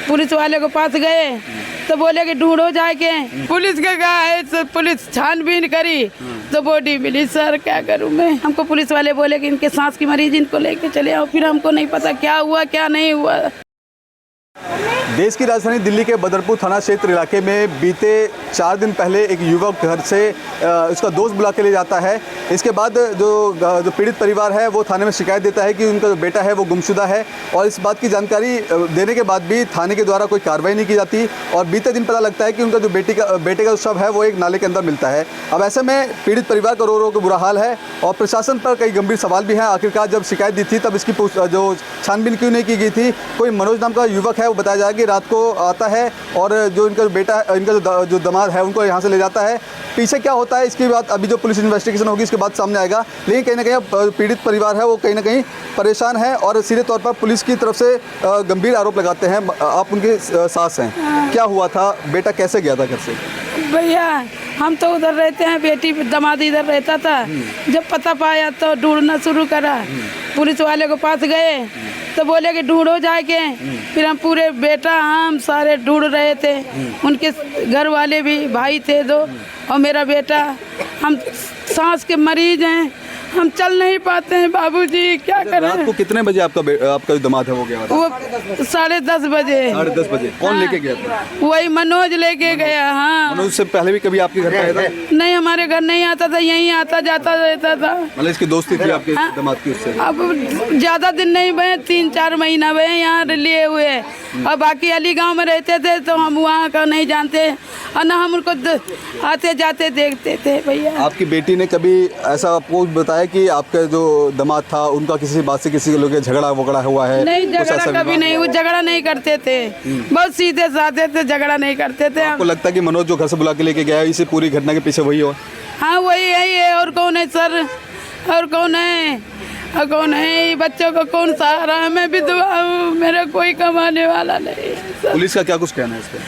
Police वाले के पास गए तो बोले कि ढूंढो जाके। पुलिस के गए तो पुलिस छानबीन करी तो बॉडी मिली। सर क्या करूं मैं? हमको पुलिस वाले बोले कि इनके सांस की मरीज इनको लेके चले आओ। फिर हमको नहीं पता क्या हुआ क्या नहीं हुआ। देश की राजधानी दिल्ली के बदरपुर थाना क्षेत्र इलाके में बीते 4 दिन पहले एक युवक घर से उसका दोस्त बुला के ले जाता है। इसके बाद जो पीड़ित परिवार है वो थाने में शिकायत देता है कि उनका जो बेटा है वो गुमशुदा है, और इस बात की जानकारी देने के बाद भी थाने के द्वारा कोई कार्रवाई नहीं की जाती। और बीते दिन पता लगता है कि उनका जो बेटे का जो शव है वो एक नाले के अंदर मिलता है। अब ऐसे में पीड़ित परिवार का रो के बुरा हाल है और प्रशासन पर कई गंभीर सवाल भी हैं। आखिरकार जब शिकायत दी थी तब इसकी जो छानबीन क्यों नहीं की गई थी? कोई मनोज नाम का युवक है, वो बताया जाएगा कि रात को आता है और जो इनका बेटा इनका जो दामाद है उनको यहाँ से ले जाता है। पीछे क्या होता है इसकी बात अभी जो पुलिस इन्वेस्टिगेशन होगी इसके बाद सामने आएगा। लेकिन कहीं ना कहीं पीड़ित परिवार है वो कहीं ना कहीं परेशान है और सीधे तौर पर पुलिस की तरफ से गंभीर आरोप लगाते हैं। आप उनके सास हैं, क्या हुआ था? बेटा कैसे गया था घर से? भैया हम तो उधर रहते हैं, बेटी दामाद इधर रहता था। जब पता पाया तो ढूंढना शुरू करा। पुलिस वाले के पास गए तो बोले कि ढूंढो जाके। फिर हम पूरे बेटा हम सारे ढूंढ रहे थे। उनके घर वाले भी भाई थे 2 और मेरा बेटा। हम सांस के मरीज हैं, हम चल नहीं पाते हैं बाबूजी, क्या करें? रात को कितने बजे आपका जो दामाद है वो गया? वो 10:30 बजे। 10:30 बजे। कौन लेके गया था? वही मनोज लेके गया। हाँ, मनोज से पहले भी कभी आपके घर पे आया था? नहीं, हमारे घर नहीं आता था, यहीं आता जाता रहता था। मतलब इसकी दोस्ती थी आपके दामाद की उससे? अब ज़्यादा दिन नहीं भये, 3-4 महीना भये यहाँ लिए हुए। और बाकी अली गांव में रहते थे तो हम वहाँ का नहीं जानते और ना हम उनको आते जाते देखते थे। भैया आपकी बेटी ने कभी ऐसा आपको बताया कि आपका जो दामाद था उनका किसी बात से किसी लोग झगड़ा वगड़ा हुआ है? नहीं, झगड़ा कभी नहीं, वो झगड़ा नहीं करते थे, बहुत सीधे साधे थे, झगड़ा नहीं करते थे। आपको लगता है कि मनोज जो घर से बुला के लेके गया है इसे पूरी घटना के पीछे वही हो? हाँ वही है। और कौन है सर? और कौन है? और कौन है? बच्चों को कौन सहारा है? मैं विधवा हूँ, मेरा कोई कमाने वाला नहीं। पुलिस का क्या कुछ कहना है इस पर?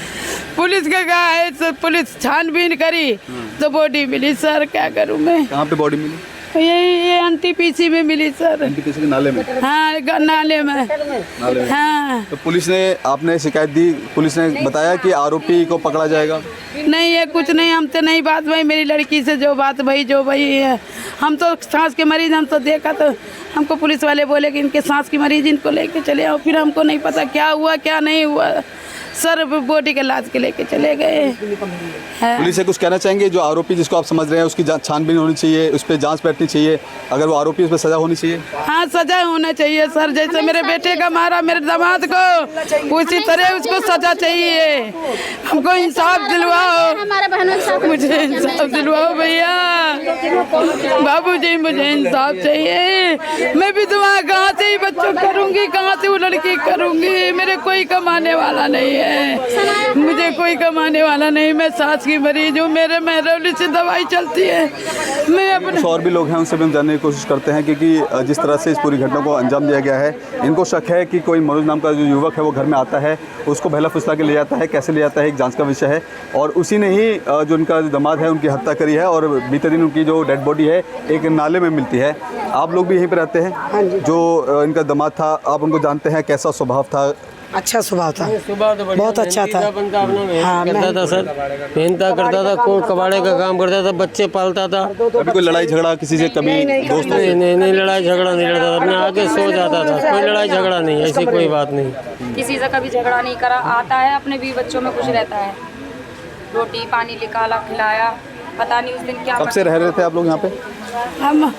पुलिस के गए तो पुलिस छानबीन करी तो बॉडी मिली। सर क्या करूं मैं? कहाँ पे बॉडी मिली? ये NTPC में मिली सर। NTPC के नाले में? हाँ, नाले में। नाले में। हाँ। तो पुलिस ने आपने शिकायत दी, पुलिस ने बताया कि आरोपी को पकड़ा जाएगा? नहीं, ये कुछ नहीं, हमसे नहीं बात भाई, मेरी लड़की से जो बात भाई जो भाई है। हम तो सांस के मरीज, हम तो देखा तो हमको पुलिस वाले बोले कि इनके सांस की मरीज इनको लेके चले आओ। फिर हमको नहीं पता क्या हुआ क्या नहीं हुआ। सर बॉडी के लाश के लेके चले गए। पुलिस से कुछ कहना चाहेंगे? जो आरोपी जिसको आप समझ रहे हैं उसकी छानबीन होनी चाहिए, उस पर जांच बैठनी चाहिए, अगर वो आरोपी उस पर सजा होनी चाहिए? हाँ, सजा होना चाहिए सर। जैसे मेरे बेटे का मारा मेरे दामाद को, उसी तरह उसको सजा चाहिए। हमको इंसाफ दिलवाओ, मुझे इंसाफ दिलवाओ भैया। बाबूजी मुझे इंसाफ चाहिए। मैं विधवा कहाँ से ही बच्चों करूँगी, कहाँ से वो लड़की करूँगी? मेरे कोई कमाने वाला नहीं है, मुझे कोई कमाने वाला नहीं। मैं सांस की मरीज हूँ, मेरे महरौली से दवाई चलती है। मैं अपने और भी लोग हैं उनसे भी हम जानने की कोशिश करते हैं, क्योंकि जिस तरह से इस पूरी घटना को अंजाम दिया गया है, इनको शक है कि कोई मनोज नाम का जो युवक है वो घर में आता है, उसको बहला फुसला के ले जाता है। कैसे ले जाता है एक जांच का विषय है, और उसी ने ही जो उनका दामाद है उनकी हत्या करी है और बीते दिन उनकी जो डेड बॉडी है एक नाले में मिलती है। आप लोग भी यहीं पर रहते हैं? जो इनका दामाद था आप उनको जानते हैं, कैसा स्वभाव था? अच्छा स्वभाव था, बहुत अच्छा था। हाँ, करता था सर, मेहनत करता था, कौन कबाड़े का काम करता था, बच्चे पालता था। अभी कोई लड़ाई झगड़ा किसी से कभी दोस्त? नहीं, लड़ाई झगड़ा नहीं लड़ता था, अपने आके सो जाता था। कोई लड़ाई झगड़ा नहीं, ऐसी कोई बात नहीं। किसी से कभी झगड़ा नहीं करा। आता है अपने भी बच्चों में खुश रहता है, रोटी पानी निकाला खिलाया। पता नहीं उस दिन क्या। कब से रह रहे थे आप लोग यहाँ पे? हम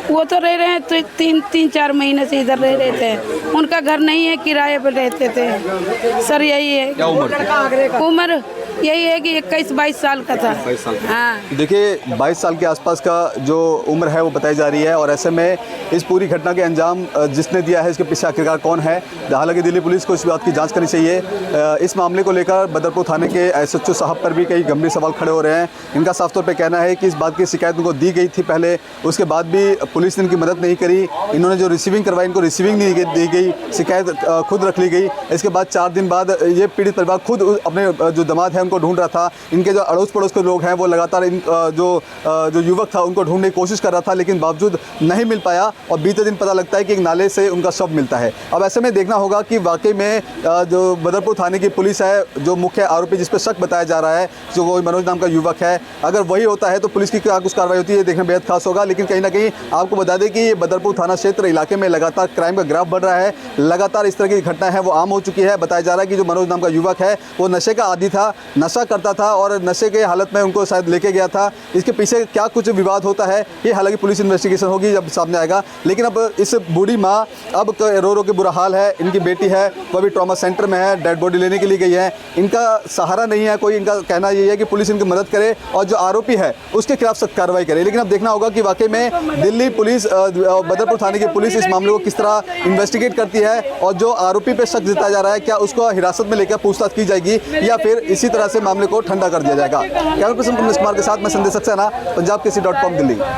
वो तो रह रहे हैं तो 3-4 महीने से इधर रह रहे थे। उनका घर नहीं है, किराए पर रहते थे सर। यही है। क्या उम्र यही है कि 21-22 साल का था। 22 साल का। हाँ। देखिए 22 साल के आसपास का जो उम्र है वो बताई जा रही है, और ऐसे में इस पूरी घटना के अंजाम जिसने दिया है इसके पीछे आखिरकार कौन है? हालांकि दिल्ली पुलिस को इस बात की जांच करनी चाहिए। इस मामले को लेकर बदरपुर थाने के SHO साहब पर भी कई गंभीर सवाल खड़े हो रहे हैं। इनका साफ तौर पर कहना है कि इस बात की शिकायत उनको दी गई थी पहले, उसके बाद भी पुलिस ने इनकी मदद नहीं करी। इन्होंने जो रिसीविंग करवाई, इनको रिसीविंग नहीं दी गई, शिकायत खुद रख ली गई। इसके बाद 4 दिन बाद ये पीड़ित परिवार खुद अपने जो दामाद है उनको ढूंढ रहा था। इनके जो अड़ोस पड़ोस के लोग हैं वो लगातार इन जो युवक था उनको ढूंढने की कोशिश कर रहा था, लेकिन बावजूद नहीं मिल पाया और बीते दिन पता लगता है कि एक नाले से उनका शव मिलता है। अब ऐसे में देखना होगा कि वाकई में जो बदरपुर थाने की पुलिस है, जो मुख्य आरोपी जिस पर शक बताया जा रहा है, जो कोई मनोज नाम का युवक है, अगर वही होता है तो पुलिस की क्या कुछ कार्रवाई होती है, देखना बेहद खास होगा। लेकिन कहीं ना कहीं आपको बता दें कि ये बदरपुर थाना क्षेत्र इलाके में लगातार क्राइम का ग्राफ बढ़ रहा है। लगातार इस तरह की घटनाएं हैं वो आम हो चुकी है। बताया जा रहा है कि जो मनोज नाम का युवक है वो नशे का आदी था, नशा करता था और नशे के हालत में उनको शायद लेके गया था। इसके पीछे क्या कुछ विवाद होता है ये हालांकि पुलिस इन्वेस्टिगेशन होगी जब सामने आएगा। लेकिन अब इस बूढ़ी माँ अब रो रो के बुरा हाल है। इनकी बेटी है वो भी ट्रॉमा सेंटर में है, डेड बॉडी लेने के लिए गई है। इनका सहारा नहीं है कोई। इनका कहना यही है कि पुलिस इनकी मदद करे और जो आरोपी है उसके खिलाफ सख्त कार्रवाई करे। लेकिन अब देखना होगा कि वाकई में दिल्ली पुलिस, बदरपुर थाने की पुलिस इस मामले को किस तरह इन्वेस्टिगेट करती है और जो आरोपी पे शक जताया जा रहा है क्या उसको हिरासत में लेकर पूछताछ की जाएगी या फिर इसी तरह से मामले को ठंडा कर दिया जाएगा। कैमरा पर्सन कमलेश कुमार के साथ मैं संदेश सक्सेना, पंजाब केसरी.com दिल्ली।